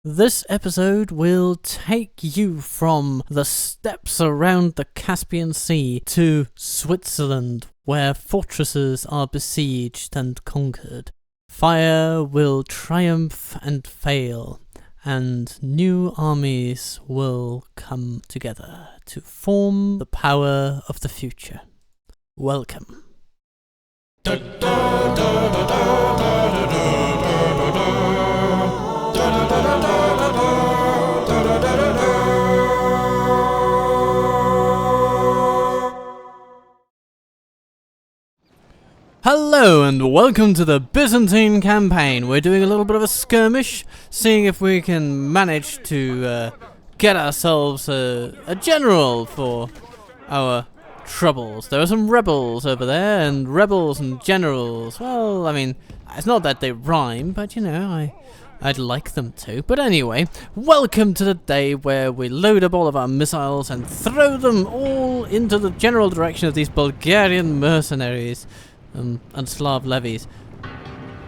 This episode will take you from the steppes around the Caspian Sea to Switzerland, where fortresses are besieged and conquered. Fire will triumph and fail, and new armies will come together to form the power of the future. Welcome. Hello and welcome to the Byzantine campaign. We're doing a little bit of a skirmish, seeing if we can manage to get ourselves a general for our troubles. There are some rebels over there, and rebels and generals, well, I mean, it's not that they rhyme, but you know, I'd like them to. But anyway, welcome to the day where we load up all of our missiles and throw them all into the general direction of these Bulgarian mercenaries and Slav levies.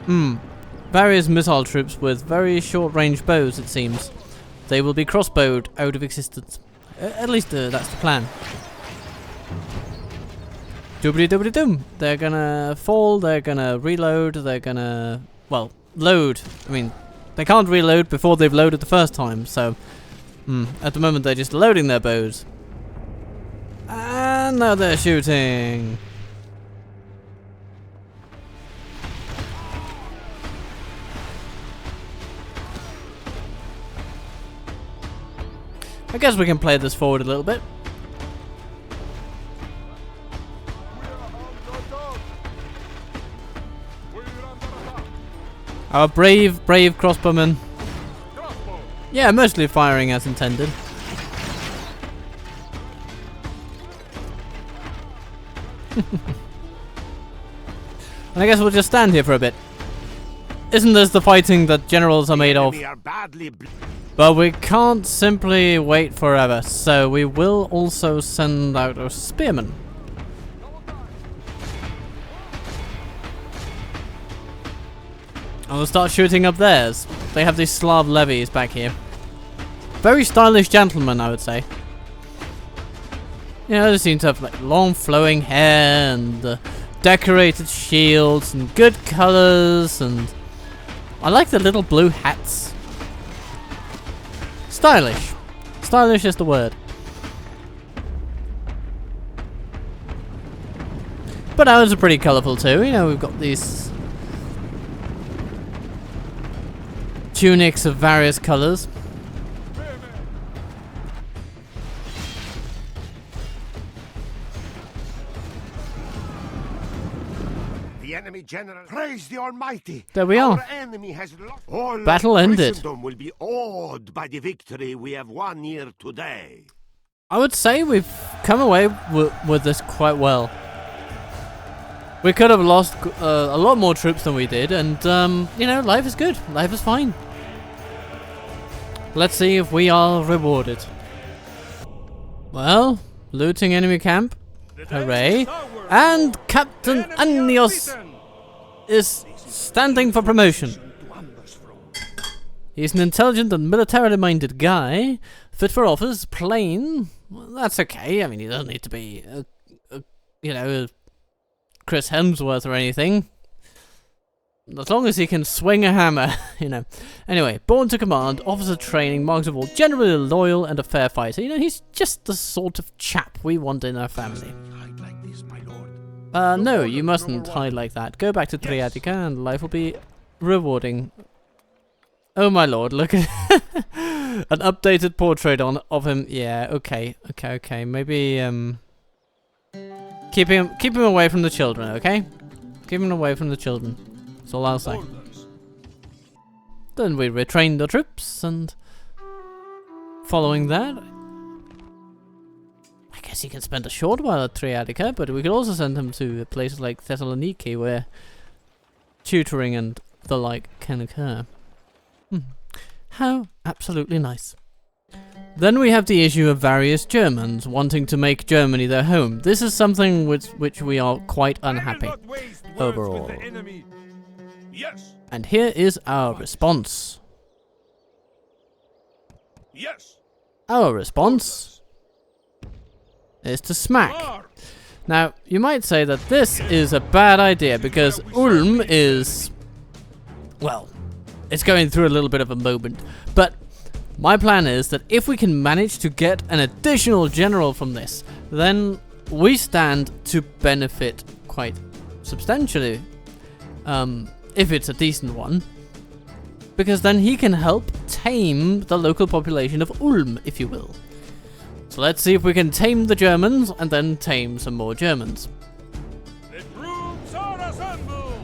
Various missile troops with very short-range bows, it seems. They will be crossbowed out of existence. At least that's the plan. Doobity-doobity-doom. They're gonna fall, they're gonna reload, they're gonna, well, load. I mean, they can't reload before they've loaded the first time, so at the moment they're just loading their bows. And now they're shooting. I guess we can play this forward a little bit. Our brave crossbowmen. Yeah, mostly firing as intended. And I guess we'll just stand here for a bit. Isn't this the fighting that generals are made of? But we can't simply wait forever, so we will also send out our spearmen. And we'll start shooting up theirs. They have these Slav levies back here. Very stylish gentlemen, I would say. You know, they seem to have like long flowing hair and decorated shields and good colours, and I like the little blue hats. Stylish. Stylish is the word. But ours are pretty colourful too. You know, we've got these tunics of various colours. The enemy general, praise the Almighty. There we are. Our enemy has lost. All Battle ended. Christendom will be awed by the victory we have won here today. I would say we've come away with this quite well. We could have lost a lot more troops than we did, and you know, life is good. Life is fine. Let's see if we are rewarded. Well, looting enemy camp. Hooray. And Captain Anios is standing for promotion. He's an intelligent and militarily minded guy. Fit for office, plain. Well, that's okay. I mean, he doesn't need to be, you know, Chris Hemsworth or anything. As long as he can swing a hammer, you know. Anyway, born to command, officer training, marks of all, generally loyal and a fair fighter. You know, he's just the sort of chap we want in our family. No, you mustn't hide like that. Go back to Triatica and life will be rewarding. Oh my lord, look at an updated portrait of him. Yeah, okay. Maybe keep him away from the children, okay? Keep him away from the children. That's all I'll say. Then we retrain the troops, and following that, I guess he can spend a short while at Triatica, but we could also send him to places like Thessaloniki, where tutoring and the like can occur. How absolutely nice. Then we have the issue of various Germans wanting to make Germany their home. This is something with which we are quite unhappy overall. Yes. And here is our response. Yes. Our response is to smack. Now, you might say that this is a bad idea because Ulm is, well, it's going through a little bit of a moment. But my plan is that if we can manage to get an additional general from this, then we stand to benefit quite substantially, if it's a decent one. Because then he can help tame the local population of Ulm, if you will. So let's see if we can tame the Germans and then tame some more Germans. The troops are assembled.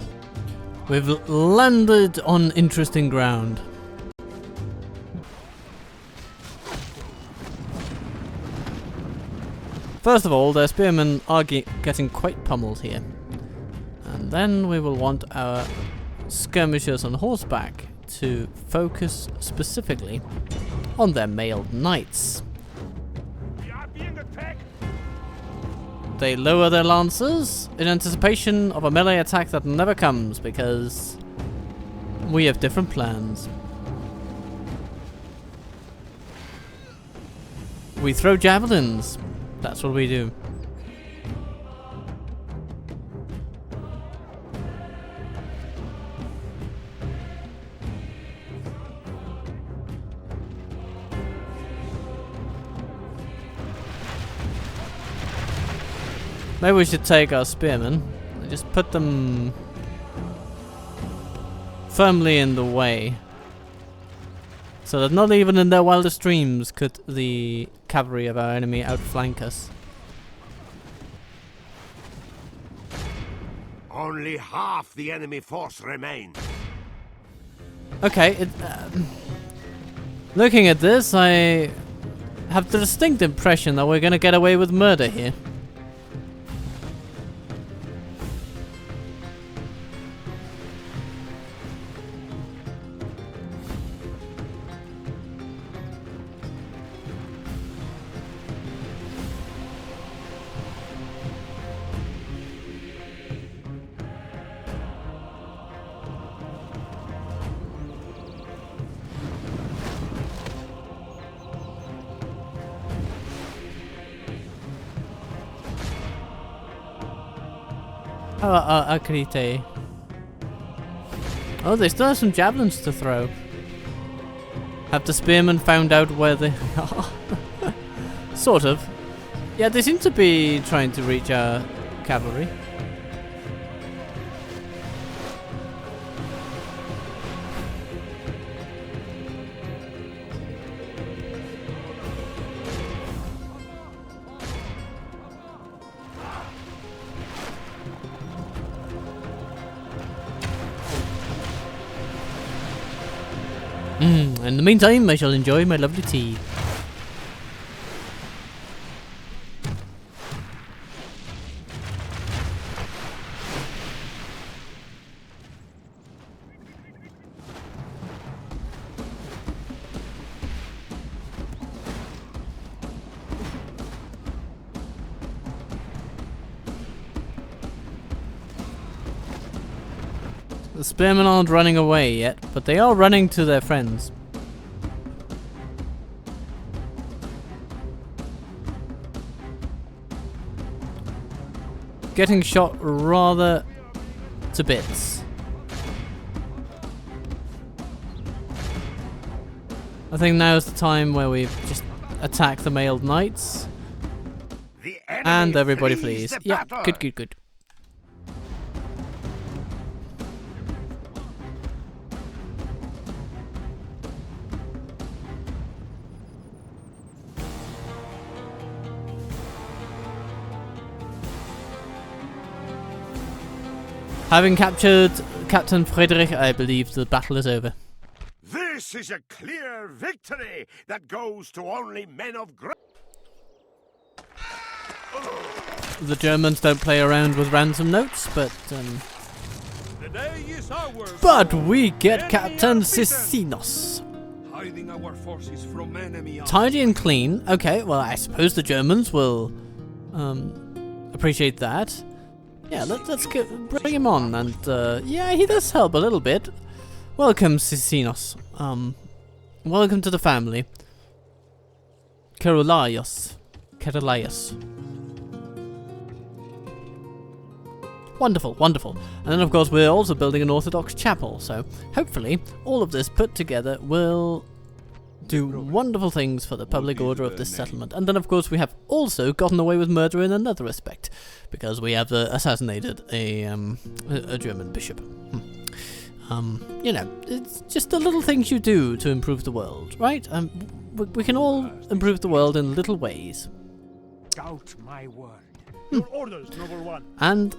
We've landed on interesting ground. First of all, their spearmen are getting quite pummeled here. And then we will want our skirmishers on horseback to focus specifically on their mailed knights. We are being attacked. They lower their lancers in anticipation of a melee attack that never comes because we have different plans. We throw javelins. That's what we do. Maybe we should take our spearmen and just put them firmly in the way, so that not even in their wildest dreams could the cavalry of our enemy outflank us. Only half the enemy force remains. Okay, looking at this, I have the distinct impression that we're gonna get away with murder here. How about Akrite? Oh, they still have some javelins to throw. Have the spearmen found out where they are? Sort of. Yeah, they seem to be trying to reach our cavalry. In the meantime, I shall enjoy my lovely tea. The spearmen aren't running away yet, but they are running to their friends. Getting shot rather to bits. I think now is the time where we just attack the mailed knights. And everybody flees. Yeah, good, good, good. Having captured Captain Friedrich, I believe the battle is over. This is a clear victory that goes to only men of great. The Germans don't play around with ransom notes, but The day is ours. we get Captain Sicinos. Hiding our forces from enemy. Tidy and clean. Okay, well, I suppose the Germans will appreciate that. Yeah, let's bring him on, and yeah, he does help a little bit. Welcome, Sicinos. Welcome to the family. Kerulaios. Wonderful, wonderful. And then of course we're also building an Orthodox chapel, so hopefully all of this put together will do wonderful things for the public order of this settlement. And then of course we have also gotten away with murder in another respect, because we have assassinated a German bishop. You know, it's just the little things you do to improve the world, right? We can all improve the world in little ways. Doubt my word. Your orders, noble one. And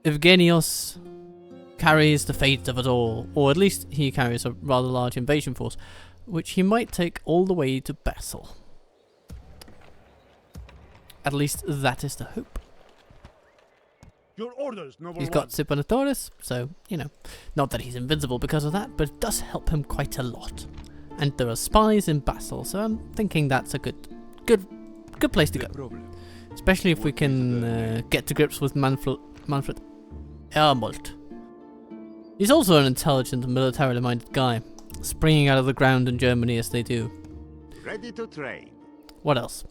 Evgenios carries the fate of it all, or at least he carries a rather large invasion force, which he might take all the way to Basel. At least that is the hope. Your orders, noble He's got Sipanatoris, so, you know, not that he's invincible because of that, but it does help him quite a lot. And there are spies in Basel, so I'm thinking that's a good place to go. Especially if we can get to grips with Manfred Ermold. He's also an intelligent and militarily minded guy, springing out of the ground in Germany as they do. Ready to trade. What else?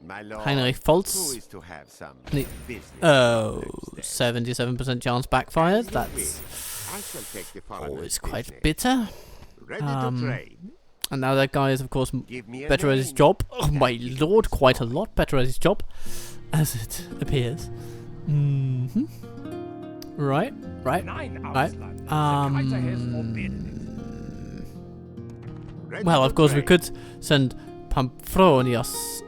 My lord, Heinrich who Foltz. is to have some business? Oh, 77% chance backfired. That's I shall take the foreigner's always quite business. bitter. Ready to trade. And now that guy is, of course, Give me a better at his name. job. Oh my lord, quite a lot better at his job, as it appears. Right. 9 Right. Ready Well, to of course, we trade. could send Pamphonios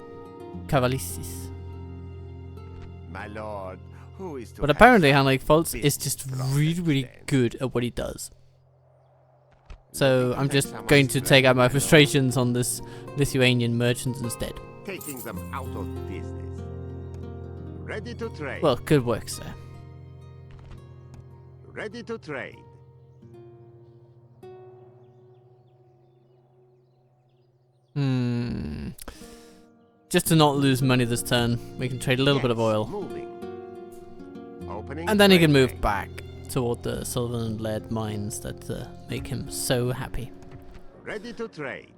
Cavalisis. My lord, who is to But have apparently some Heinrich Foltz is business just from really them? good at what he does. So Looking I'm for just someone going to to take out my lend, my lord. frustrations on this Lithuanian merchant instead. Taking them out of business. Ready to trade. Well, good work, sir. Ready to trade. Just to not lose money this turn, we can trade a little bit of Yes, oil. Moving. Opening And then he can trade move lane. back toward the silver and lead mines that make him so happy. Ready to trade.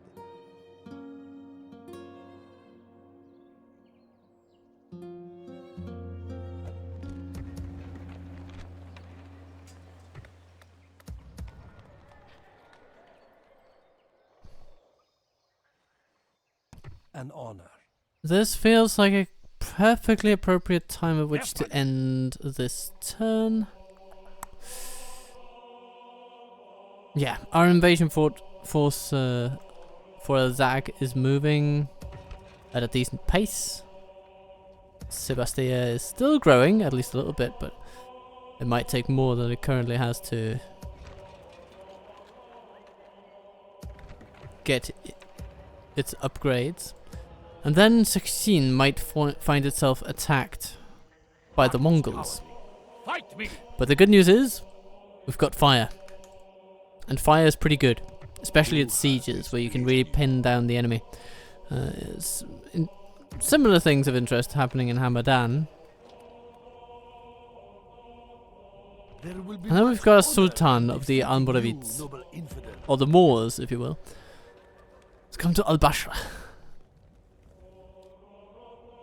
An honor. This feels like a perfectly appropriate time at which to end this turn. Yeah, our invasion force for Zag is moving at a decent pace. Sebastia is still growing, at least a little bit, but it might take more than it currently has to get its upgrades. And then 16 might find itself attacked by the Mongols. Fight me. But the good news is, we've got fire. And fire is pretty good, especially at sieges, where you can really pin down the enemy. Similar things of interest happening in Hamadan. And then we've got a Sultan of the Almoravids, or the Moors, if you will. Let's come to Al-Bashra.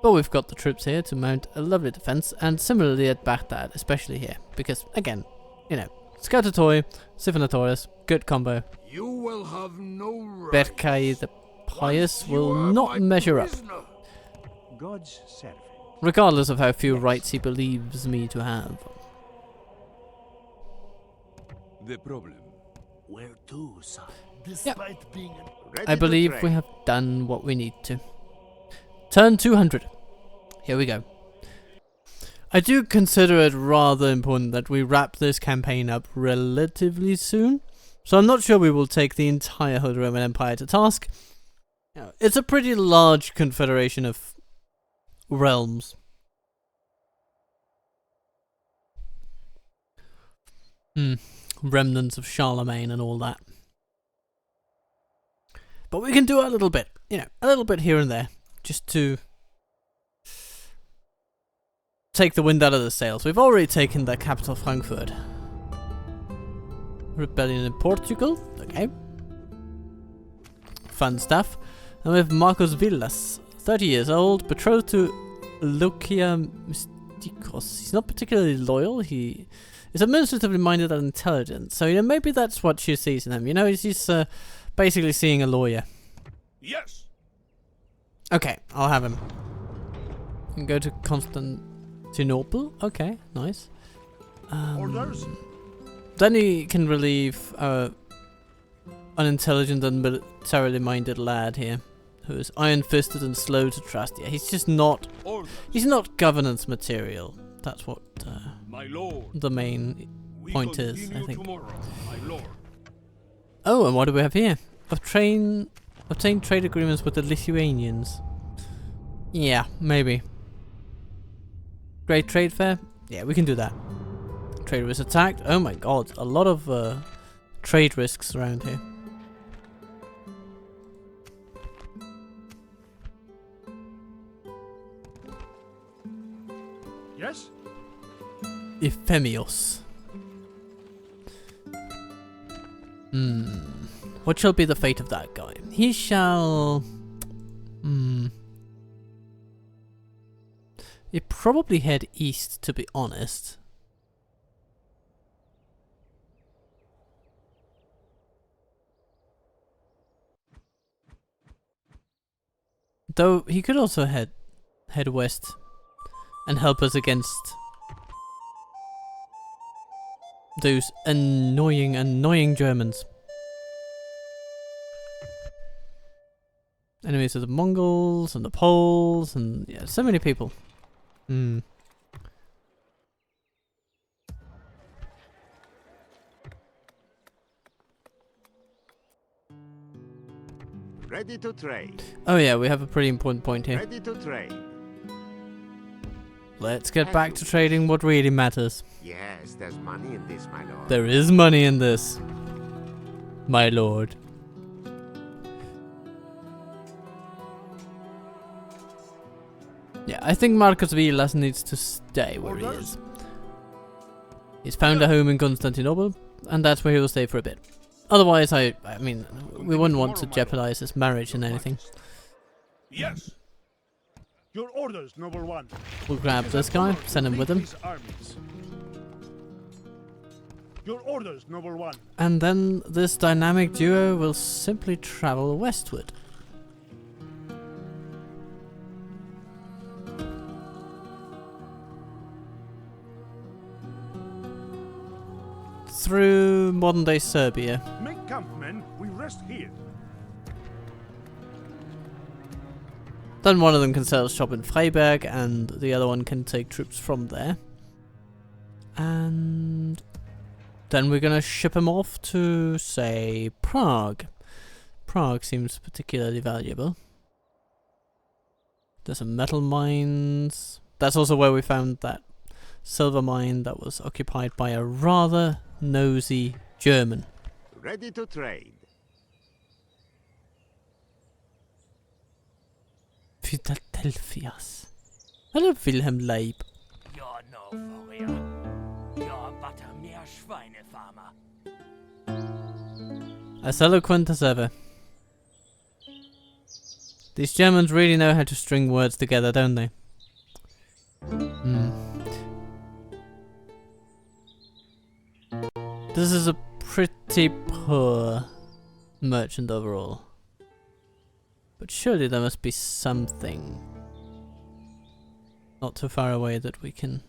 But we've got the troops here to mount a lovely defense, and similarly at Baghdad, especially here, because again, you know, Scoutatoi, Siphonatoris, good combo. You will have no right. Berkay the Pious will not measure up, God's servant. regardless of how few rights he believes me to have. The problem. Where to, son? Despite being an Ready I to believe trade. we have done what we need to. Turn 200. Here we go. I do consider it rather important that we wrap this campaign up relatively soon, so I'm not sure we will take the entire Holy Roman Empire to task. You know, it's a pretty large confederation of realms. Remnants of Charlemagne and all that. But we can do a little bit, you know, a little bit here and there, just to take the wind out of the sails. We've already taken the capital, Frankfurt. Rebellion in Portugal, okay. Fun stuff. And we have Marcos Villas, 30 years old, betrothed to Lucia Mystikos. He's not particularly loyal. He is administratively minded and intelligent. So, you know, maybe that's what she sees in him. You know, he's basically seeing a lawyer. Yes. Okay, I'll have him. And go to Constantinople. Okay, nice. Orders? Then he can relieve an unintelligent and militarily minded lad here, who is iron-fisted and slow to trust. Yeah, he's just not. Orders. He's not governance material. That's what My lord. the main point is, I think. Tomorrow, my lord. Oh, and what do we have here? Obtain trade agreements with the Lithuanians. Yeah, maybe. Great trade fair? Yeah, we can do that. Trader was attacked. Oh my god, a lot of trade risks around here. Yes? Euphemios. What shall be the fate of that guy? He shall... He'd probably head east, to be honest. Though he could also head west and help us against those annoying Germans. Enemies of the Mongols and the Poles and yeah, so many people. Ready to trade. Oh yeah, we have a pretty important point here. Ready to trade. Let's get back to trading what really matters. Yes, there's money in this, my lord. There is money in this, my lord. Yeah, I think Marcos Villas needs to stay where he is. He's found a home in Constantinople, and that's where he will stay for a bit. Otherwise, I mean, we wouldn't want to jeopardize his marriage and anything. Yes. Your orders, noble one. We'll grab this guy, send him with him. Your orders, noble one. And then this dynamic duo will simply travel westward. Through modern-day Serbia. Make camp, men. We rest here. Then one of them can set up shop in Freiberg, and the other one can take troops from there. And then we're gonna ship him off to, say, Prague. Prague seems particularly valuable. There's some metal mines. That's also where we found that silver mine that was occupied by a rather nosy German. Ready to trade. Philadelphias. Hello, Wilhelm Leib. You're no warrior. You're but a mere Schweinefarmer. As eloquent as ever. These Germans really know how to string words together, don't they? This is a pretty poor merchant overall. But surely there must be something not too far away that we can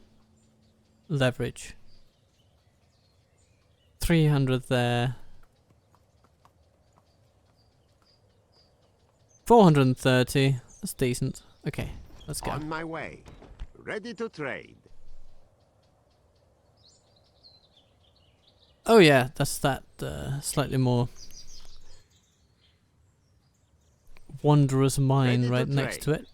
leverage. 300 there. 430. That's decent. Okay, let's go. On my way. Ready to trade. Oh yeah, that's that slightly more wondrous mine right next to it.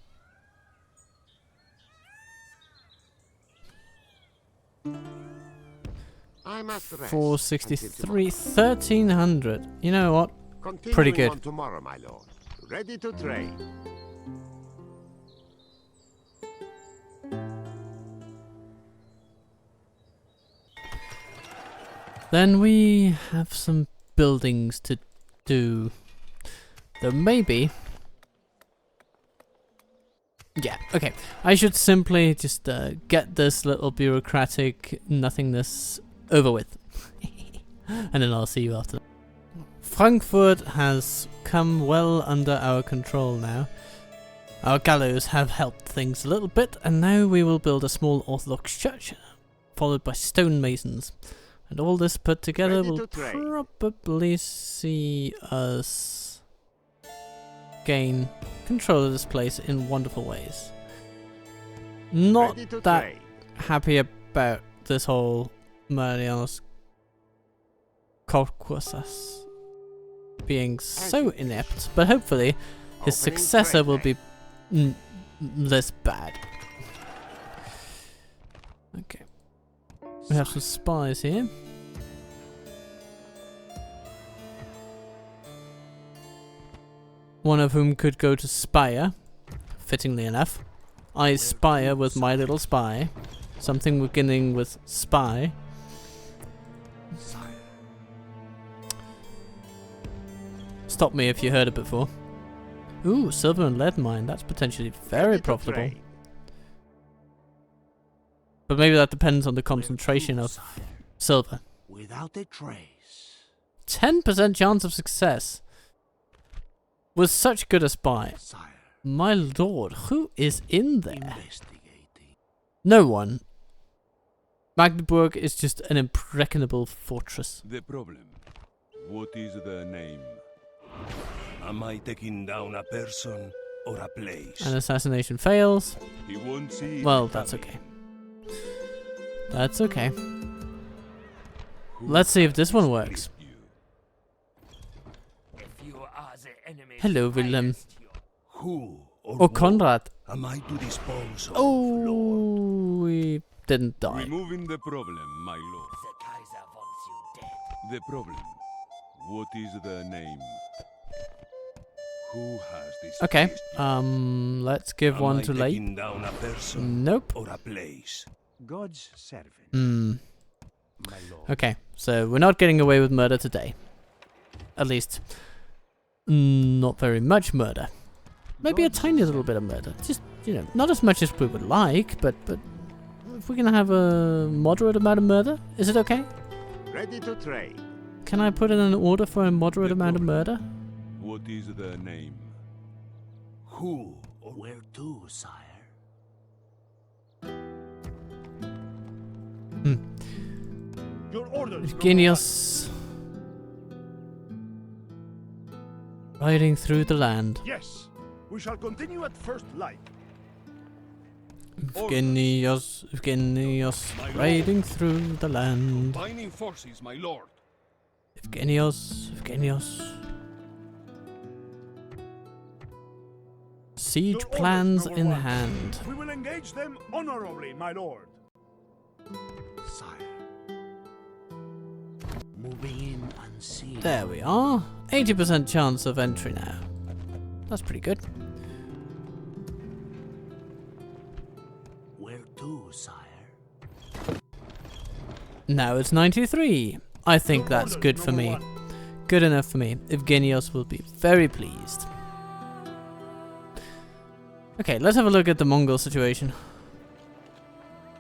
I must rest 463, 1300. You know what? Pretty good. On tomorrow, my lord. Ready to trade. Then we have some buildings to do. Though maybe Yeah, okay. I should simply just get this little bureaucratic nothingness over with. And then I'll see you after. Frankfurt has come well under our control now. Our gallows have helped things a little bit, and now we will build a small Orthodox church, followed by stonemasons. And all this put together will probably see us gain control of this place in wonderful ways. Not that happy about this whole Marianos Caucasus being so inept, but hopefully his successor will be less bad. Okay. We have some spies here. One of whom could go to Spire, fittingly enough. I spire with my little spy. Something beginning with spy. Stop me if you heard it before. Ooh, silver and lead mine. That's potentially very profitable. But maybe that depends on the concentration of silver. Without a trace. 10% chance of success. With such good a spy. Sire. My lord, who is in there? No one. Magdeburg is just an impregnable fortress. The problem. What is the name? Am I taking down a person or a place? An assassination fails. He won't see. Well, that's okay. That's okay. Let's see if this one works. If you are the enemy, Hello, Willem. Who or Oh, what Conrad. am I to dispose of, Lord? Oh, we didn't die. Removing the problem, my lord. the Kaiser wants you dead. The problem. What is the name? Who has this? Okay, place? let's give Am one I to Late. taking down a person Nope. or a place? God's servant, Hmm. my lord. Okay, so we're not getting away with murder today. At least, not very much murder. Maybe a tiny little bit of murder. Just, you know, not as much as we would like, but if we're gonna have a moderate amount of murder, is it okay? Ready to trade. Can I put in an order for a moderate amount of murder? What is the name? Who or Where to, sire? Your orders. Genius. Riding through the land. Yes. We shall continue at first light. Evgenios, riding through the land. Combining forces, my lord. Evgenios. Siege Your orders, plans number in one. hand. We will engage them honorably, my lord. Sire. Moving in unseen. There we are. 80% chance of entry now. That's pretty good. Where to, sire? Now it's 93. I think that's good for me. Good enough for me. Evgenios will be very pleased. Okay, let's have a look at the Mongol situation.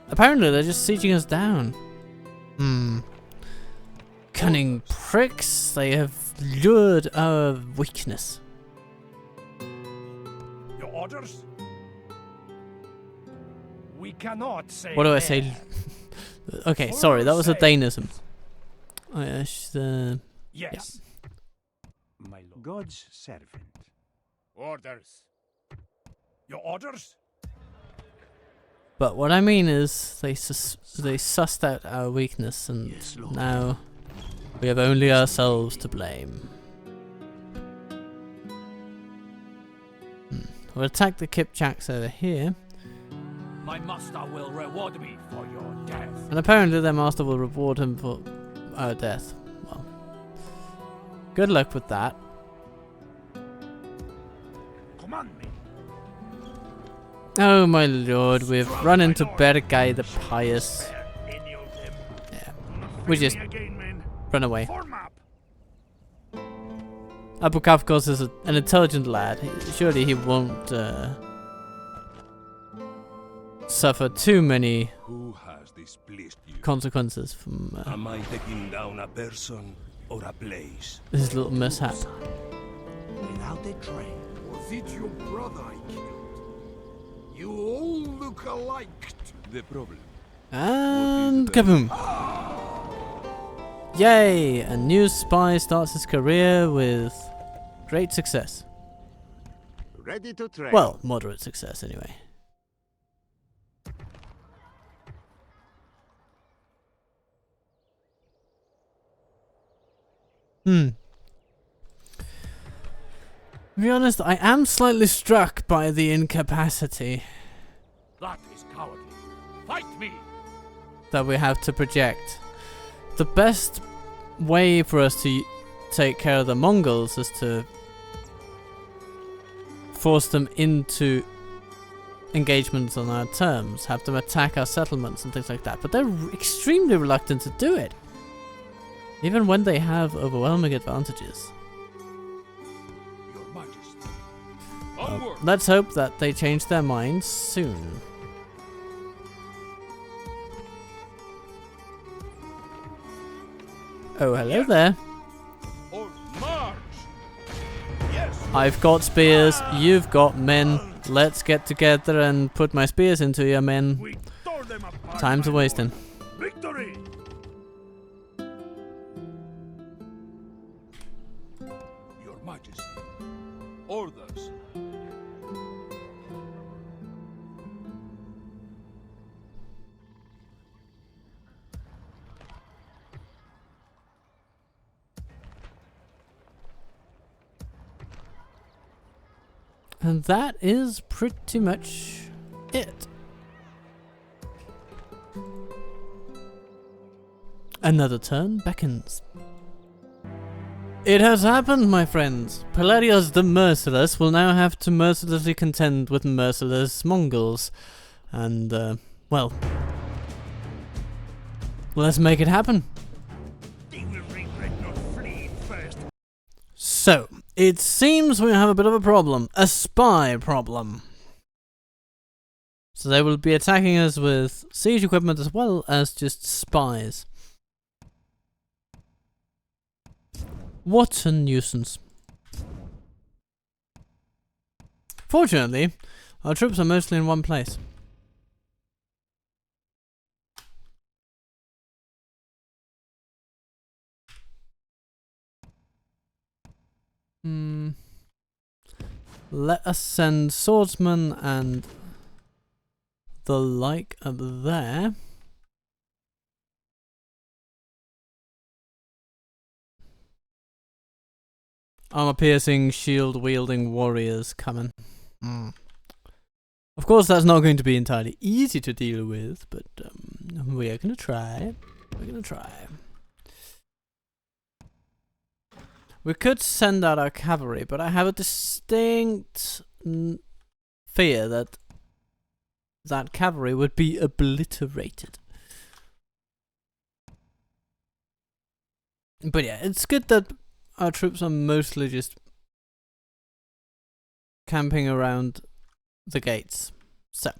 Apparently they're just sieging us down. Cunning pricks. They have lured our weakness. Your orders? We cannot say. What do I say? Okay, sorry, that was a Danism. Yes. My lord. God's servant. orders? Your orders? But what I mean is, they sussed out our weakness, and Yes, Lord. now we have only ourselves to blame. We'll attack the Kipchaks over here, My master will reward me for your death. and apparently their master will reward him for our death. Well, good luck with that. Command me. Oh my lord, we've run into Bergai the Pious. Yeah, we just Again, men. run away. Form up. Abu Kafkos is an intelligent lad. Surely he won't suffer too many Who has displeased you? consequences from Am I taking down a person or a place? this little mishap. Without a train. Was it your brother I killed? You all look alike. The problem. And What is kaboom! Yay! A new spy starts his career with great success. Ready to train. Well, moderate success anyway. To be honest, I am slightly struck by the incapacity That is cowardly. Fight me! that we have to project. The best way for us to take care of the Mongols is to force them into engagements on our terms, have them attack our settlements and things like that. But they're extremely reluctant to do it, even when they have overwhelming advantages. Your Majesty. Onward! Let's hope that they change their minds soon. Oh, hello there. On march! yes. I've got spears, you've got men. Let's get together and put my spears into your men. We tore them apart. Time's a my wasting. lord. Victory! Your Majesty. Orders. And that is pretty much it. Another turn beckons. It has happened, my friends. Pelarios the Merciless will now have to mercilessly contend with merciless Mongols. And, well, let's make it happen. They will regret not fleeing first. So, it seems we have a bit of a problem. A spy problem. So they will be attacking us with siege equipment as well as just spies. What a nuisance. Fortunately, our troops are mostly in one place. Let us send swordsmen and the like up there. Armor-piercing, shield-wielding warriors coming. Of course, that's not going to be entirely easy to deal with, but we are going to try. We're going to try. We could send out our cavalry, but I have a distinct fear that that cavalry would be obliterated. But yeah, it's good that our troops are mostly just camping around the gates. So,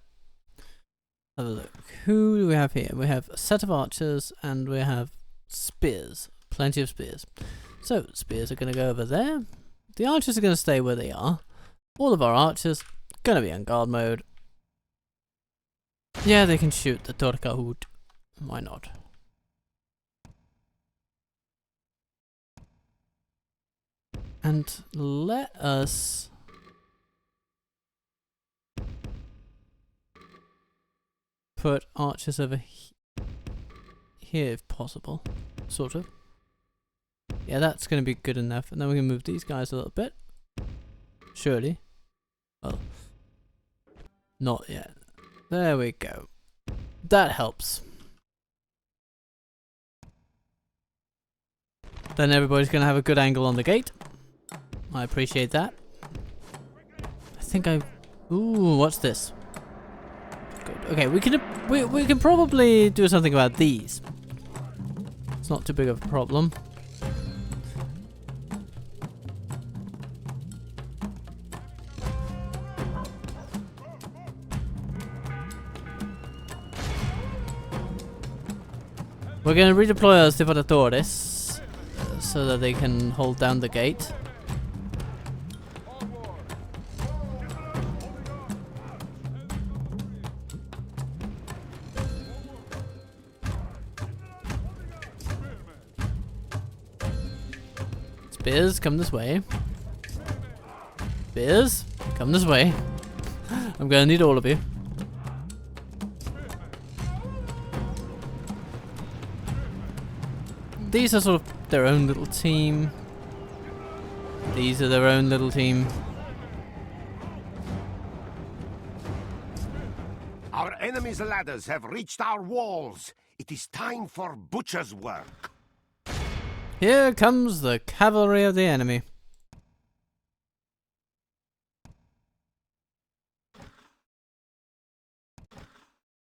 have a look. Who do we have here? We have a set of archers and we have spears. Plenty of spears. So, spears are going to go over there. The archers are going to stay where they are. All of our archers going to be on guard mode. Yeah, they can shoot the Torkahut. Why not? And let us put archers over here if possible. Sort of. Yeah, that's going to be good enough. And then we can move these guys a little bit. Surely. Well, not yet. There we go. That helps. Then everybody's going to have a good angle on the gate. I appreciate that. I think I... Ooh, what's this? Good. Okay, we can probably do something about these. It's not too big of a problem. We're going to redeploy our Stivatores so that they can hold down the gate. Spears, come this way. Spears, come this way. I'm going to need all of you. These are sort of their own little team. These are their own little team. Our enemy's ladders have reached our walls. It is time for butcher's work. Here comes the cavalry of the enemy.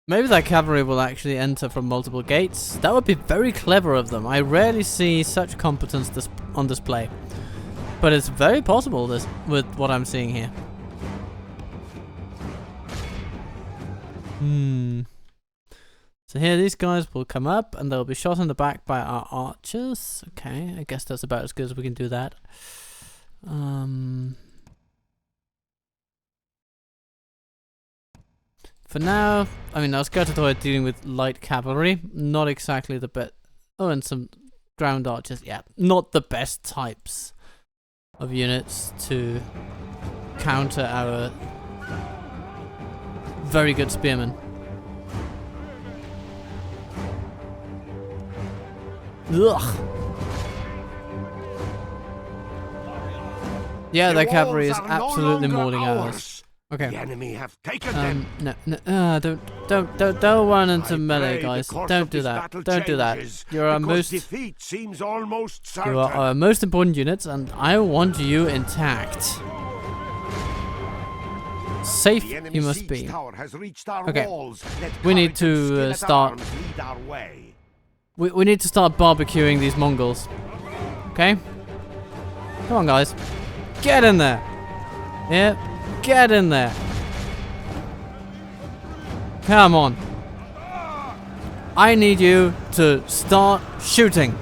Maybe that cavalry will actually enter from multiple gates. That would be very clever of them. I rarely see such competence on display. But it's very possible this with what I'm seeing here. So here these guys will come up and they'll be shot in the back by our archers. Okay, I guess that's about as good as we can do that. For now, I mean, our Skirtator are dealing with light cavalry. Not exactly the best. Oh, and some ground archers. Yeah, not the best types of units to counter our very good spearmen. Ugh. Yeah, their cavalry is absolutely mauling ours. Okay. The enemy have taken them. No, don't run into melee, guys. Don't do that. Don't do that. You're our most. Defeat seems almost certain. You are our most important units, and I want you intact. Safe, you must be. Okay. We need to start. We need to start barbecuing these Mongols. Okay. Come on, guys. Get in there. Yeah. Get in there. Come on. I need you to start shooting.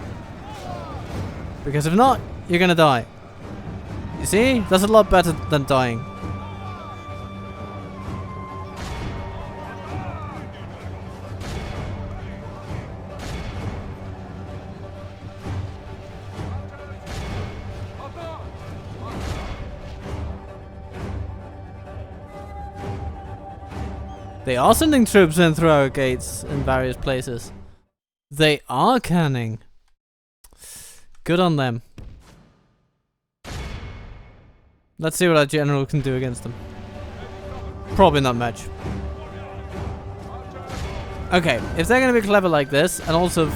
Because if not, you're gonna die. You see? That's a lot better than dying. They are sending troops in through our gates in various places. They are canning. Good on them. Let's see what our general can do against them. Probably not much. Okay, if they're going to be clever like this and also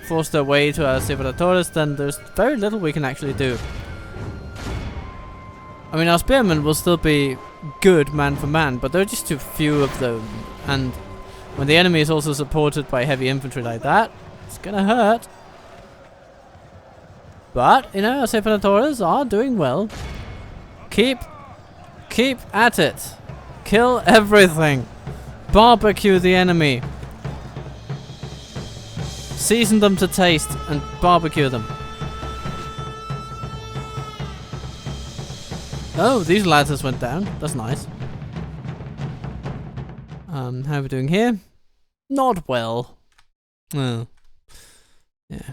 force their way to our Civitatores, then there's very little we can actually do. I mean, our spearmen will still be good man for man, but there are just too few of them, and when the enemy is also supported by heavy infantry like that, it's gonna hurt. But you know, our Civitatores are doing well. Keep at it. Kill everything. Barbecue the enemy. Season them to taste and barbecue them. Oh, these ladders went down. That's nice. How are we doing here? Not well. Oh. Yeah.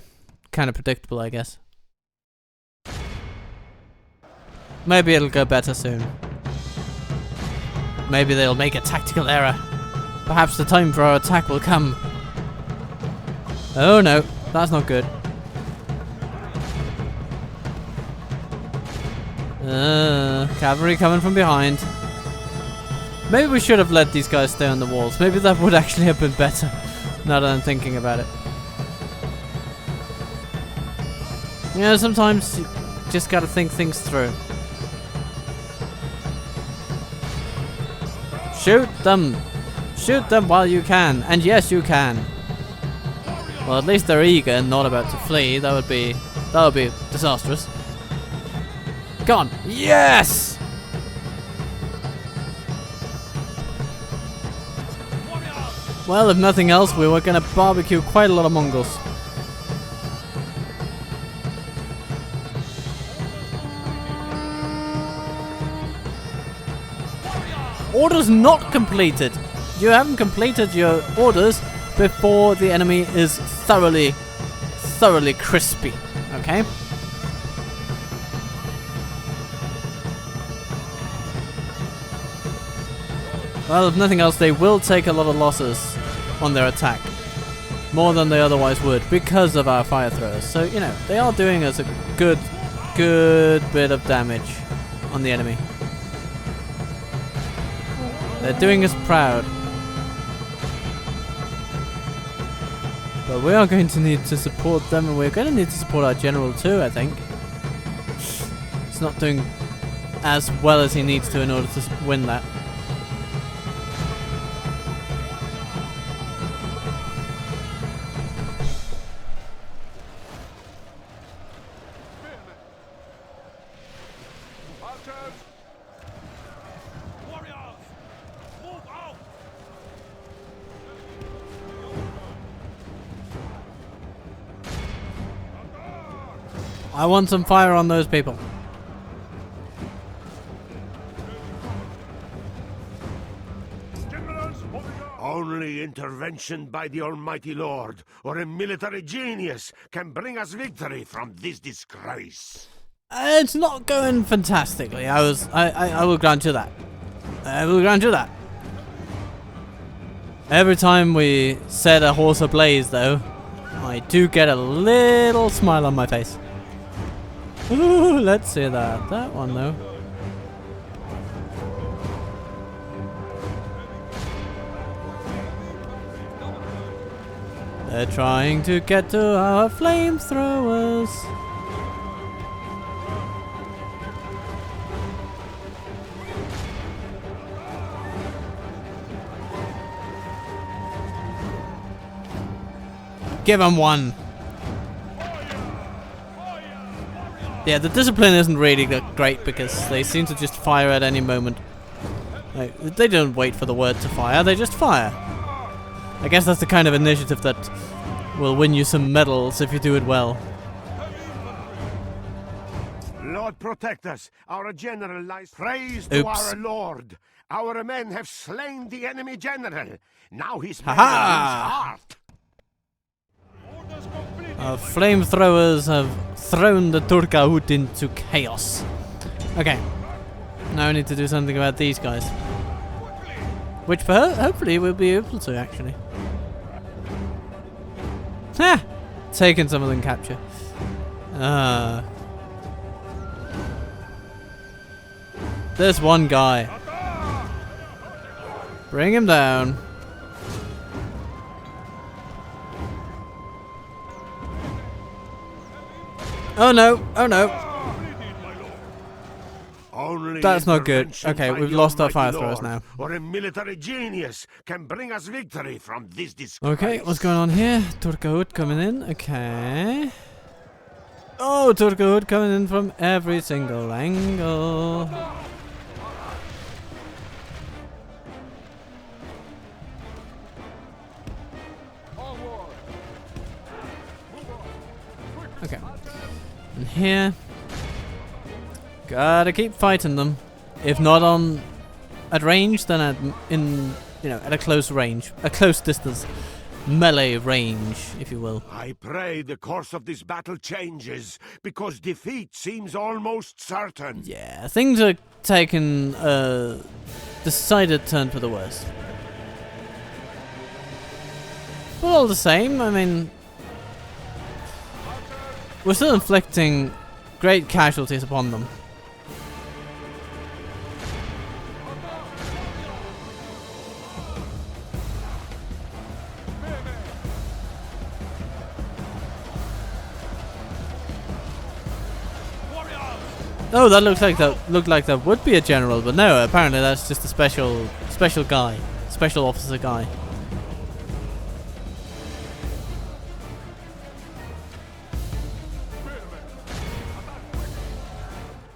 Kind of predictable, I guess. Maybe it'll go better soon. Maybe they'll make a tactical error. Perhaps the time for our attack will come. Oh no, that's not good. Cavalry coming from behind. Maybe we should have let these guys stay on the walls. Maybe that would actually have been better, now that I'm thinking about it. You know, sometimes you just gotta think things through. Shoot them! Shoot them while you can. And yes, you can. Well, at least they're eager and not about to flee. That would be disastrous. Go on. Yes! Well, if nothing else, we were going to barbecue quite a lot of Mongols. Orders not completed. You haven't completed your orders before the enemy is thoroughly crispy. Okay? Well, if nothing else, they will take a lot of losses on their attack. More than they otherwise would because of our fire throwers. So, you know, they are doing us a good bit of damage on the enemy. They're doing us proud. But we are going to need to support them, and we're going to need to support our general too, I think. He's not doing as well as he needs to in order to win that. I want some fire on those people. Only intervention by the Almighty Lord or a military genius can bring us victory from this disgrace. It's not going fantastically. I will grant you that. I will grant you that. Every time we set a horse ablaze, though, I do get a little smile on my face. Ooh, let's see that. That one, though. They're trying to get to our flamethrowers. Give them one. Yeah, the discipline isn't really great because they seem to just fire at any moment. Like, they don't wait for the word to fire, they just fire. I guess that's the kind of initiative that will win you some medals if you do it well. Lord protect us, our general lies. Praise to our Lord. Our men have slain the enemy general. Now he's men lose heart. Our flamethrowers have thrown the Turkahut into chaos. Okay. Now we need to do something about these guys. Which hopefully we'll be able to, actually. Ha! Taking some of them capture. There's one guy. Bring him down. Oh no! Oh no! Only that's not good. Okay, we've lost our fire throwers now. Or a military genius can bring us victory from this disgrace. Okay, what's going on here? Turkahut coming in. Okay. Oh, Turkahut coming in from every single angle. Okay. And here, gotta keep fighting them. If not at range, then at a close range, a close distance, melee range, if you will. I pray the course of this battle changes, because defeat seems almost certain. Yeah, things are taking a decided turn for the worse. But all the same, I mean, we're still inflicting great casualties upon them. Oh, that looked like that would be a general, but no, apparently that's just a special guy, special officer guy.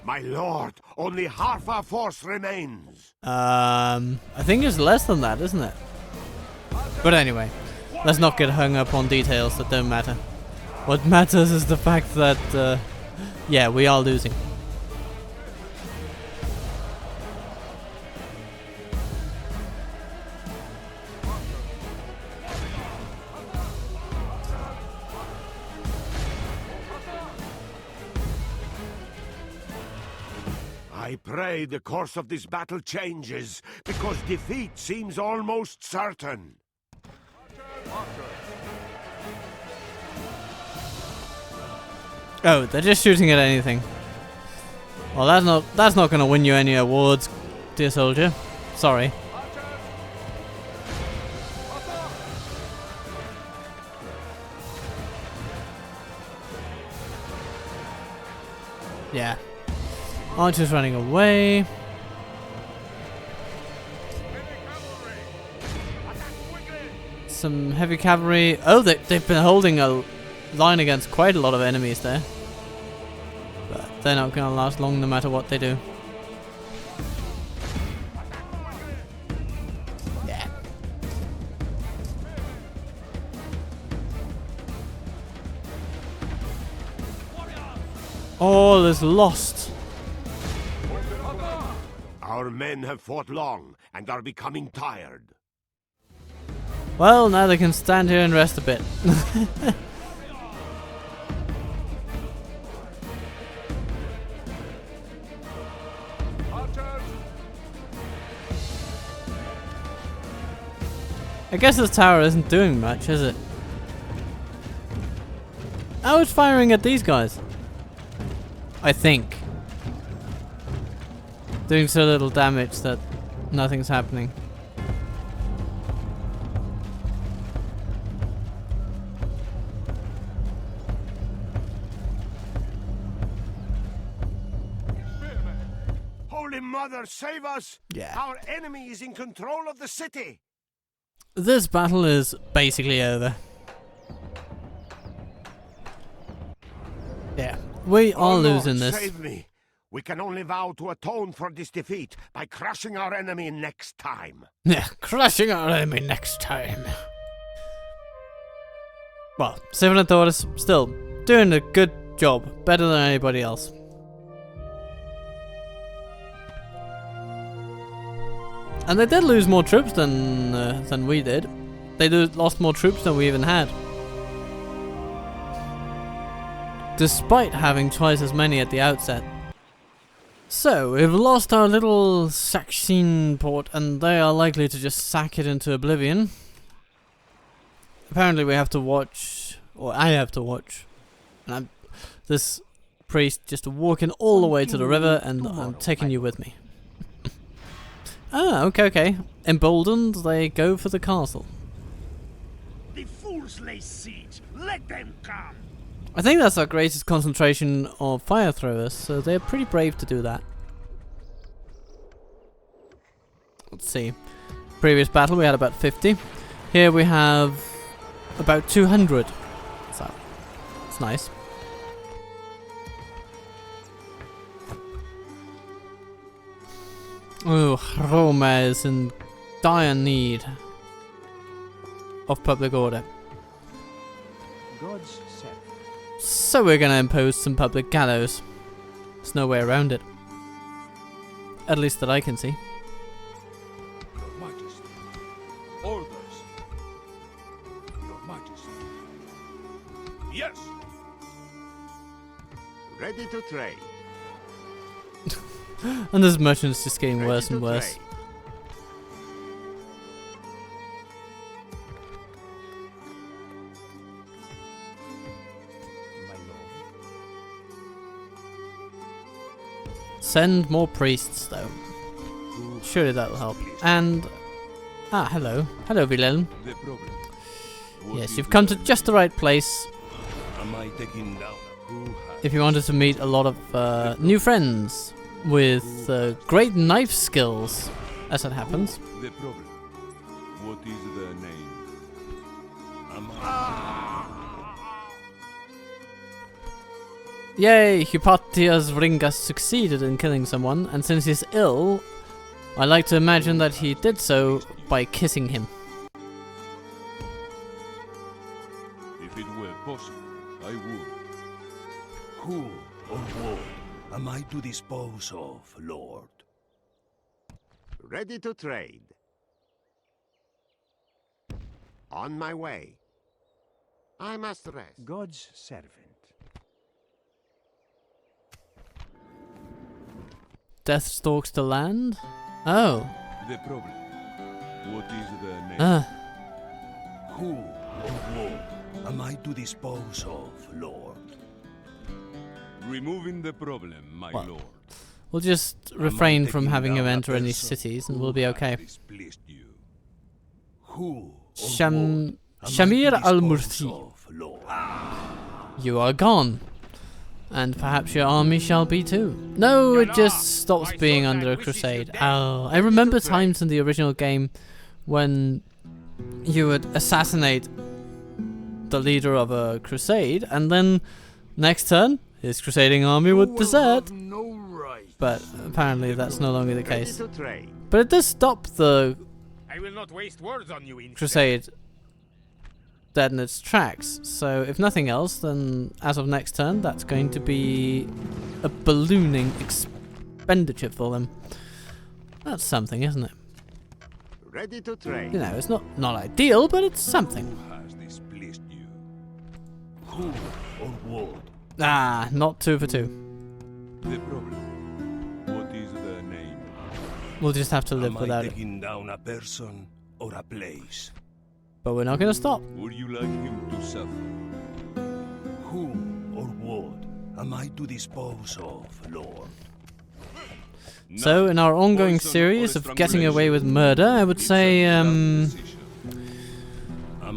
My lord, only half our force remains. I think it's less than that, isn't it? But anyway, let's not get hung up on details that don't matter. What matters is the fact that, yeah, we are losing. I pray the course of this battle changes, because defeat seems almost certain. Oh, they're just shooting at anything. Well, that's not going to win you any awards, dear soldier. Sorry. Yeah. Archer's running away. Some heavy cavalry. Oh, they've been holding a line against quite a lot of enemies there. But they're not going to last long no matter what they do. Yeah. All is lost. Our men have fought long and are becoming tired. Well, now they can stand here and rest a bit. I guess this tower isn't doing much, is it? Oh, it's firing at these guys. I think. Doing so little damage that nothing's happening. Holy Mother, save us! Yeah. Our enemy is in control of the city! This battle is basically over. Yeah, we are losing Lord, this. Save me! We can only vow to atone for this defeat by crushing our enemy next time. Yeah, crushing our enemy next time. Well, Civil Authorities still doing a good job, better than anybody else. And they did lose more troops than we did. They lost more troops than we even had. Despite having twice as many at the outset. So, we've lost our little Saxon port and they are likely to just sack it into oblivion. Apparently we have to watch, or I have to watch, and this priest just walking all the way to the river and I'm taking you with me. Ah, okay. Emboldened, they go for the castle. The fools lay siege. Let them come. I think that's our greatest concentration of fire throwers, so they're pretty brave to do that. Let's see. Previous battle we had about 50. Here we have about 200. So, it's nice. Oh, Roma is in dire need of public order. God's set. So we're gonna impose some public gallows. There's no way around it. At least that I can see. Your Majesty. Orders. Your Majesty. Yes. Ready to trade. And this merchant's just getting Ready worse to and worse. trade. My lord. Send more priests though. Surely that'll help. And hello. Hello, Wilhelm. The problem. Yes, you've come to just the right place Am I taking down? Who has if you wanted to meet a lot of new friends with great knife skills, as it happens. the problem? What is the name? Am I Yay, Hypatia's Ringas succeeded in killing someone, and since he's ill, I like to imagine that he did so by kissing him. am I to dispose of, Lord? Ready to trade. On my way. I must rest. God's servant. Death stalks the land? Oh. The problem. What is the name? Who or what am I to dispose of, Lord? Removing the problem, my What? lord. We'll just refrain from having him enter any cities and we'll be okay. Displeased you. Who or Shamir what am I to al-Mursi, dispose of, Lord? you are gone. And perhaps your army shall be too. No, it just stops being under a crusade. Oh, I remember times in the original game when you would assassinate the leader of a crusade and then next turn his crusading army would desert. No right. But apparently that's no longer the Ready case. to trade. But it does stop the I will not waste words on you, crusade dead in its tracks. So if nothing else, then as of next turn, that's going to be a ballooning expenditure for them. That's something, isn't it? Ready to trade. You know, it's not ideal, but it's something. Has displeased you. Who or what? Ah, not 2 for 2. The problem. What is the name? We'll just have to live Am I without it. taking down a person or a place? But we're not going to stop. Would you like him to suffer? Who or what am I to dispose of, Lord? So in our ongoing series of getting away with murder, I would say, Am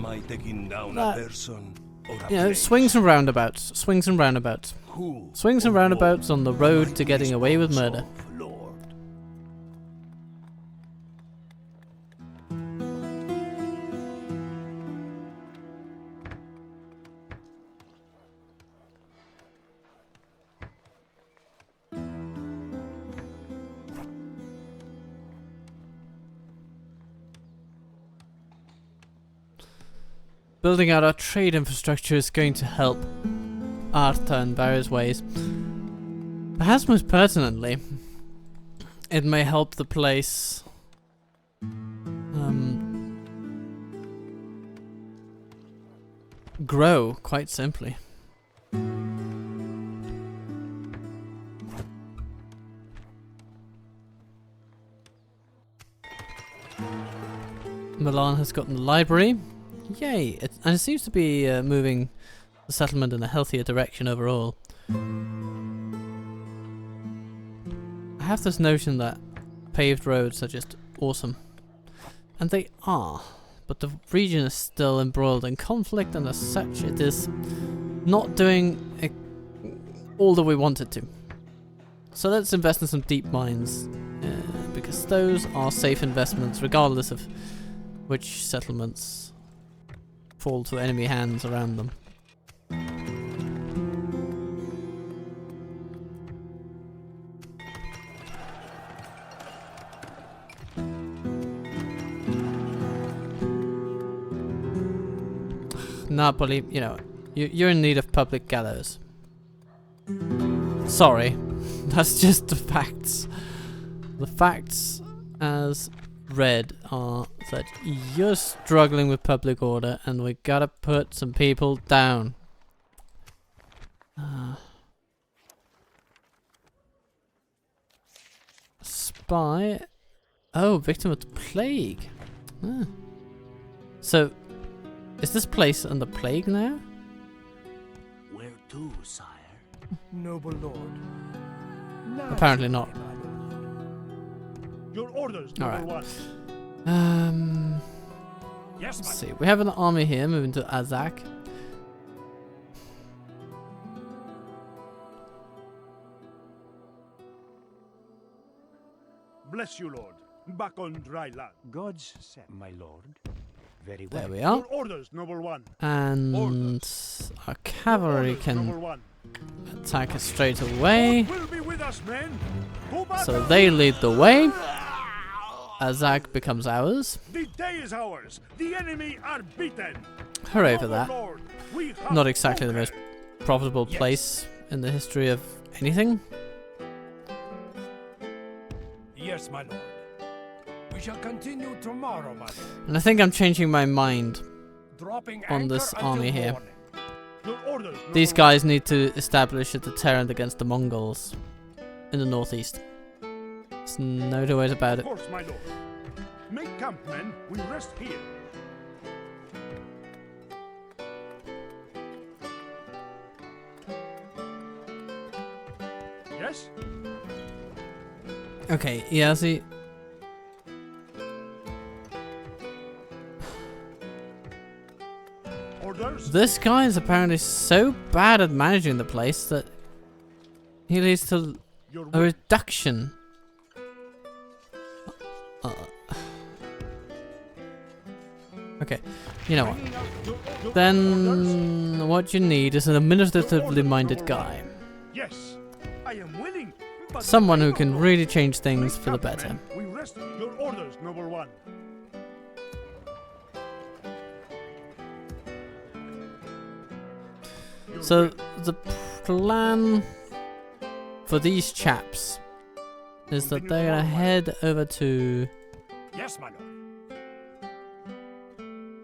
I taking down a person or a you know, place? swings and roundabouts. Swings and roundabouts. Who Swings and or roundabouts what on the am I road to getting away with dispose murder. of, Lord? Building out our trade infrastructure is going to help Arta in various ways. Perhaps most pertinently, it may help the place grow, quite simply. Milan has gotten the library. Yay! And it seems to be moving the settlement in a healthier direction overall. I have this notion that paved roads are just awesome. And they are. But the region is still embroiled in conflict, and as such it is not doing all that we want it to. So let's invest in some deep mines, because those are safe investments regardless of which settlements fall to enemy hands around them. Napoli, you know, you're in need of public gallows. Sorry, that's just the facts. The facts as read are that you're struggling with public order and we gotta put some people down. Spy. Oh, victim of the plague. Ah. So, is this place under plague now? Where to, sire? Noble lord. Apparently not. Your orders, All number right. one. Yes, Let's my see. We have an army here moving to Azak. Bless you, lord. Back on dry land. God's set, my lord. Very There well. we are. Your orders, noble one. And our cavalry Orders, can noble one. attack us straight away. God will be with us, men. To battle. So they lead the way. Azak becomes ours. The day is ours. The enemy are beaten. Hooray for Our that. Lord, we have Not exactly the most conquered. profitable Yes. place in the history of anything. Yes, my lord. We shall continue tomorrow, my lord. And I think I'm changing my mind Dropping on anchor this until army here. morning. Your orders, These noble guys need to establish a deterrent against the Mongols in the northeast. There's no two ways about Of it. course, my lord. Make camp, men. We rest here. Yes? Okay, yeah, see. Orders? This guy is apparently so bad at managing the place that he leads to Your a reduction. Okay, you know what? Your Then what you need is an administratively minded guy. Yes, I am willing. But Someone who no, can no. really change things Make for the camp, better. men. We rest. Your orders, noble one. Your So will. the plan for these chaps is that they're gonna head over to Yes, my lord.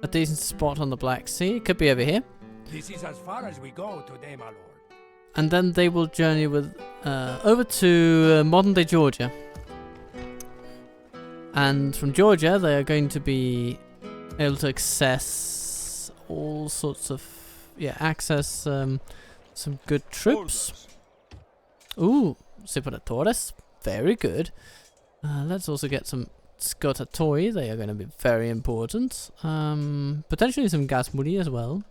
a decent spot on the Black Sea. It could be over here. This is as far as we go today, my lord. And then they will journey with over to modern-day Georgia. And from Georgia, they are going to be able to access all sorts of, some good troops. Ooh, Separatores, very good. Let's also get some Scotatoi, they are going to be very important. Potentially some Gasmuri as well.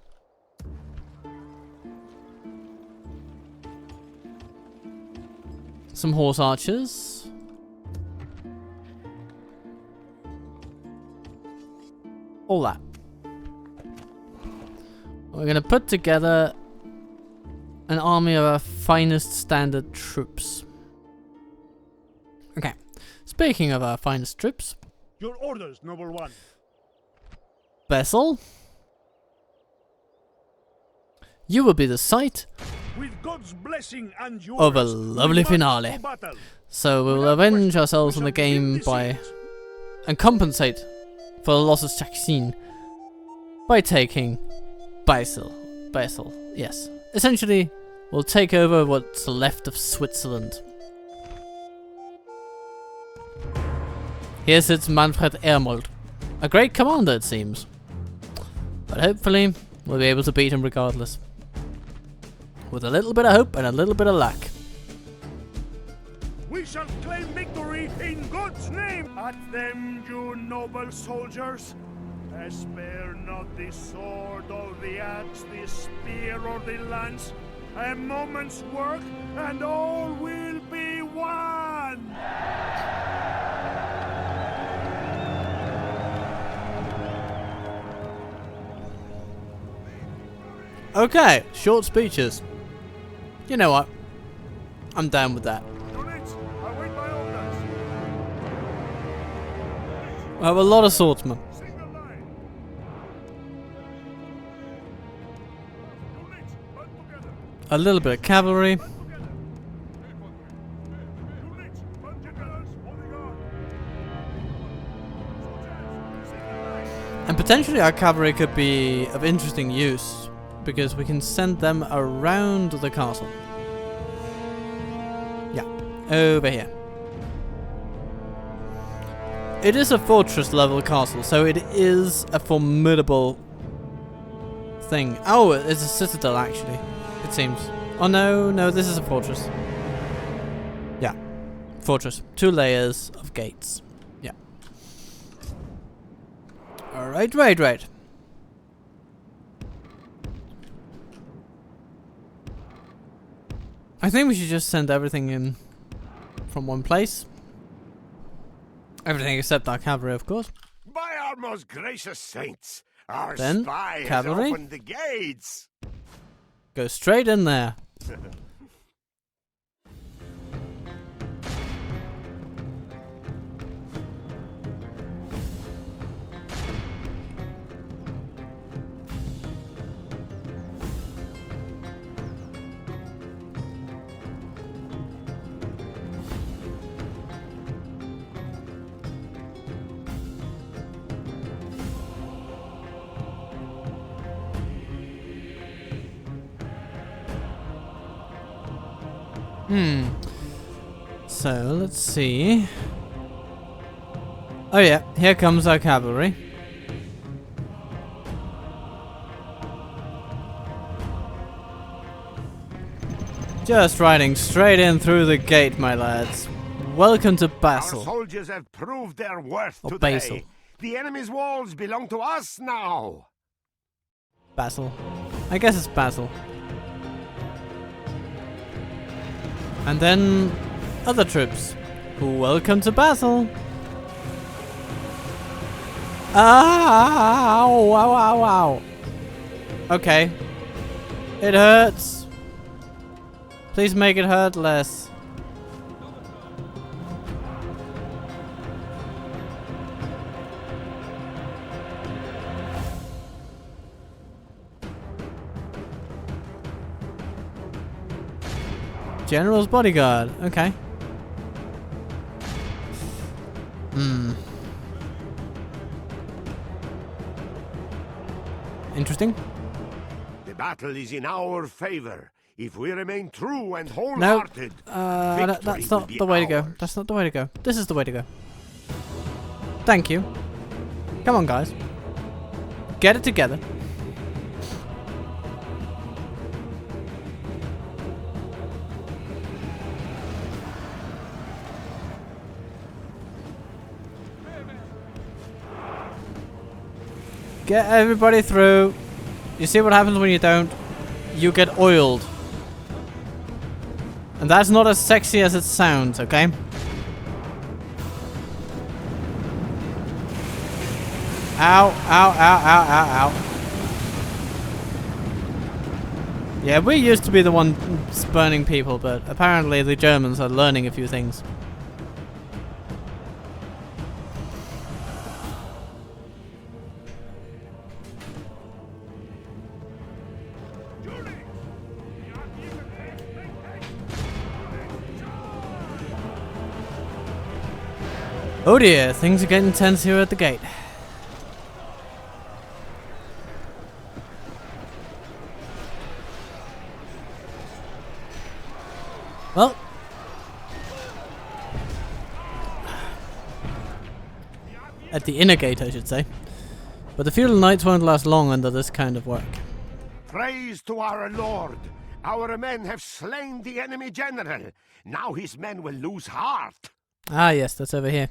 Some horse archers. All that. We're going to put together an army of our finest standard troops. Okay. Speaking of our finest troops, Your orders, noble one. Vessel, you will be the site With God's blessing and yours, of a we lovely march finale. to battle. So we will Without avenge question, ourselves we on the shall win game this by siege. and compensate for the losses Chaksin by taking Basel. Yes. Essentially, we'll take over what's left of Switzerland. Here sits Manfred Ermold, a great commander it seems. But hopefully, we'll be able to beat him regardless. With a little bit of hope and a little bit of luck. We shall claim victory in God's name. At them, you noble soldiers. Spare not the sword or the axe, the spear or the lance. A moment's work, and all will be one. Okay, short speeches. You know what? I'm down with that. Units, await my orders. I have a lot of swordsmen. Single line. Units, band together. A little bit of cavalry. Band together. Units, band together. Holding on. Soldiers, single line. And potentially our cavalry could be of interesting use, because we can send them around the castle. Yeah, over here. It is a fortress level castle, so it is a formidable thing. Oh, it's a citadel actually, it seems. Oh no, this is a fortress. Yeah, fortress. 2 layers of gates. Yeah. Alright, right. I think we should just send everything in from one place. Everything except our cavalry, of course. By our most gracious saints, our Then, spy cavalry. has opened the gates. Go straight in there. So, let's see. Oh yeah, here comes our cavalry. Just riding straight in through the gate, my lads. Welcome to Our Basel. soldiers have proved their worth Or today. Basel. The enemy's walls belong to us now. Basel. I guess it's Basel. And then other troops. Welcome to Basel. Ow, ow, ow, ow. Okay. It hurts. Please make it hurt less. General's bodyguard. Okay. Interesting. The battle is in our favor. If we remain true and No, wholehearted, that's victory not will be the way to go. ours. That's not the way to go. This is the way to go. Thank you. Come on, guys. Get it together. Get everybody through. You see what happens when you don't? You get oiled. And that's not as sexy as it sounds, okay? Ow, ow, ow, ow, ow, ow. Yeah, we used to be the one spurning people, but apparently the Germans are learning a few things. Oh dear, things are getting tense here at the gate. Well, at the inner gate, I should say. But the feudal knights won't last long under this kind of work. Praise to our Lord. Our men have slain the enemy general. Now his men will lose heart. Ah, yes, that's over here.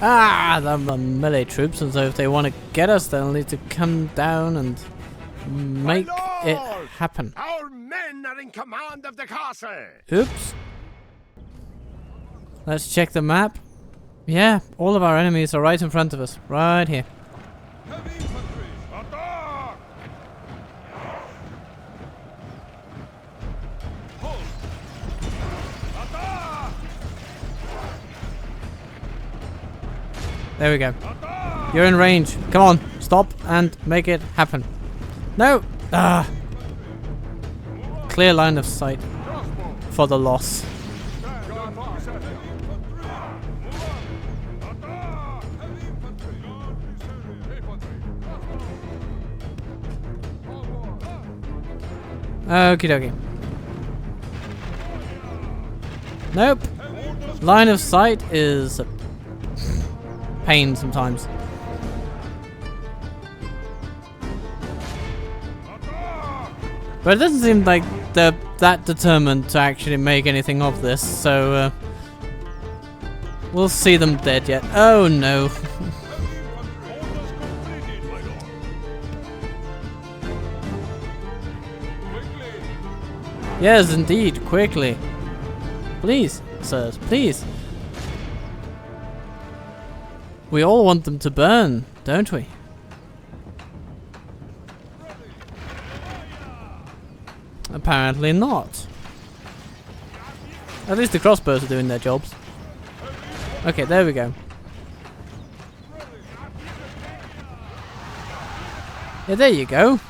Ah, the melee troops, and so if they want to get us, they'll need to come down and make it happen. Our men are in command of the castle. Oops. Let's check the map. Yeah, all of our enemies are right in front of us, right here. There we go. You're in range. Come on, stop and make it happen. No! Ah! Clear line of sight for the loss. Okie dokie. Nope. Line of sight is a pain sometimes. But it doesn't seem like they're that determined to actually make anything of this, so we'll see them dead yet. Oh no. Yes, indeed, quickly. Please, sirs, please. We all want them to burn, don't we? Apparently not. At least the crossbows are doing their jobs. Okay, there we go. Yeah, there you go.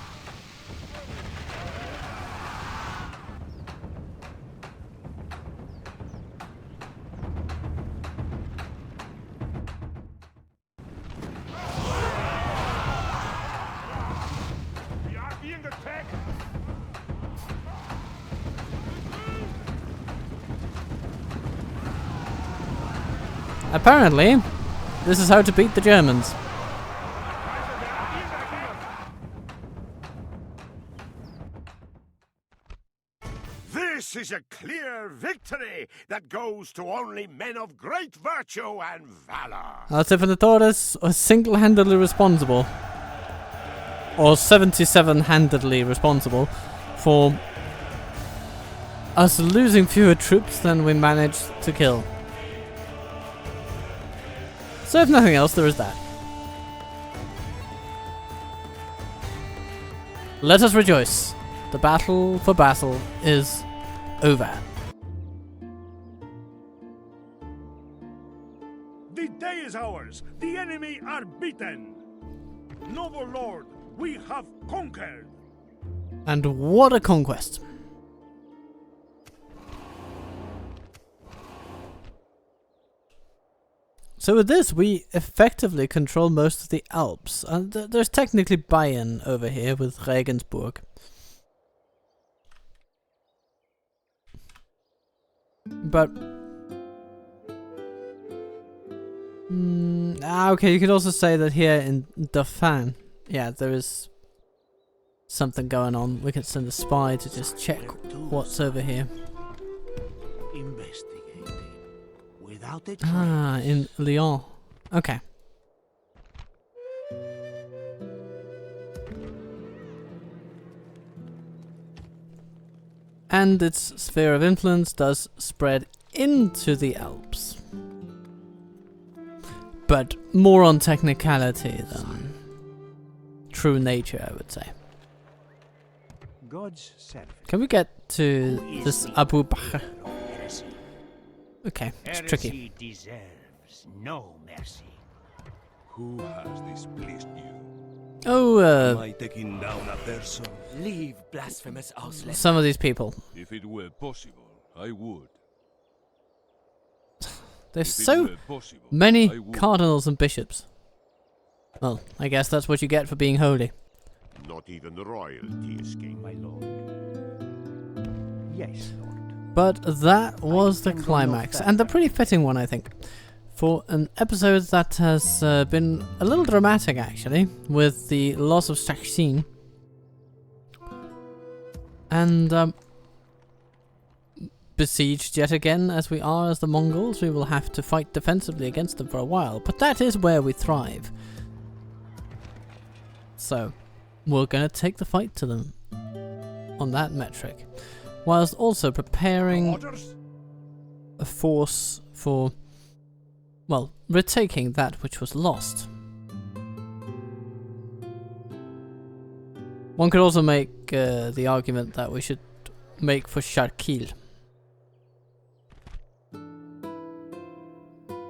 Apparently, this is how to beat the Germans. This is a clear victory that goes to only men of great virtue and valor. Artificatores are single-handedly responsible, or 77-handedly responsible, for us losing fewer troops than we managed to kill. So if nothing else, there is that. Let us rejoice. The battle for Basel is over. The day is ours. The enemy are beaten. Noble lord, we have conquered. And what a conquest. So with this, we effectively control most of the Alps. And there's technically Bayern over here with Regensburg. But okay, you could also say that here in Dauphin, yeah, there is something going on. We could send a spy to just check what's over here. Investigating without a Ah, in Lyon. Okay. And its sphere of influence does spread into the Alps. But more on technicality than true nature, I would say. God's servant. Can we get to this Abu Bakr? Okay, it's tricky. Heresy deserves no mercy. Who has displeased you? Oh, Am I taking down a person? Leave blasphemous Ausländer. some of these people. If it were possible, I would. There's If it so were possible, many I would. cardinals and bishops. Well, I guess that's what you get for being holy. Not even royalty is king. My lord. Yes, lord. But that was the climax, and a pretty fitting one, I think, for an episode that has been a little dramatic, actually, with the loss of Sachsen. And besieged yet again, as we are as the Mongols, we will have to fight defensively against them for a while, but that is where we thrive. So, we're going to take the fight to them on that metric, whilst also preparing a force for, well, retaking that which was lost. One could also make the argument that we should make for Sharkil.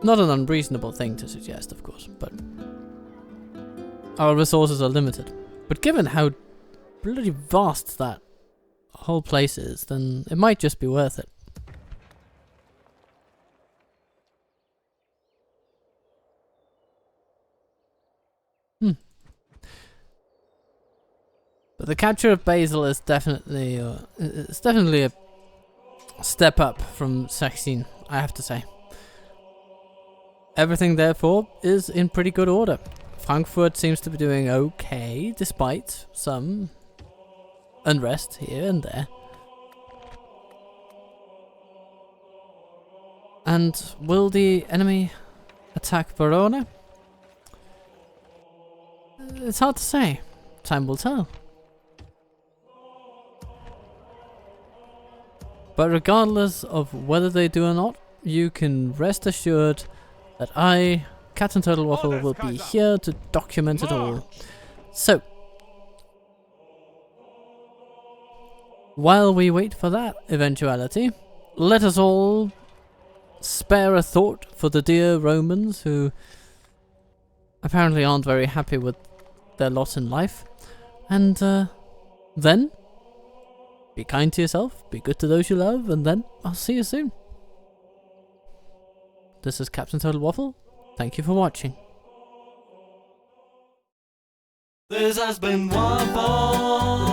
Not an unreasonable thing to suggest, of course, but our resources are limited. But given how bloody vast that whole place is, then it might just be worth it. But the capture of Basel is definitely a step up from Sachsen, I have to say. Everything, therefore, is in pretty good order. Frankfurt seems to be doing okay, despite some unrest here and there. And will the enemy attack Verona? It's hard to say. Time will tell. But regardless of whether they do or not, you can rest assured that I, Captain Turtle Waffle, will be here to document it all. So, while we wait for that eventuality, let us all spare a thought for the dear Romans who apparently aren't very happy with their lot in life. And then, be kind to yourself, be good to those you love, and then I'll see you soon. This is Captain Turtle Waffle. Thank you for watching. This has been Waffle.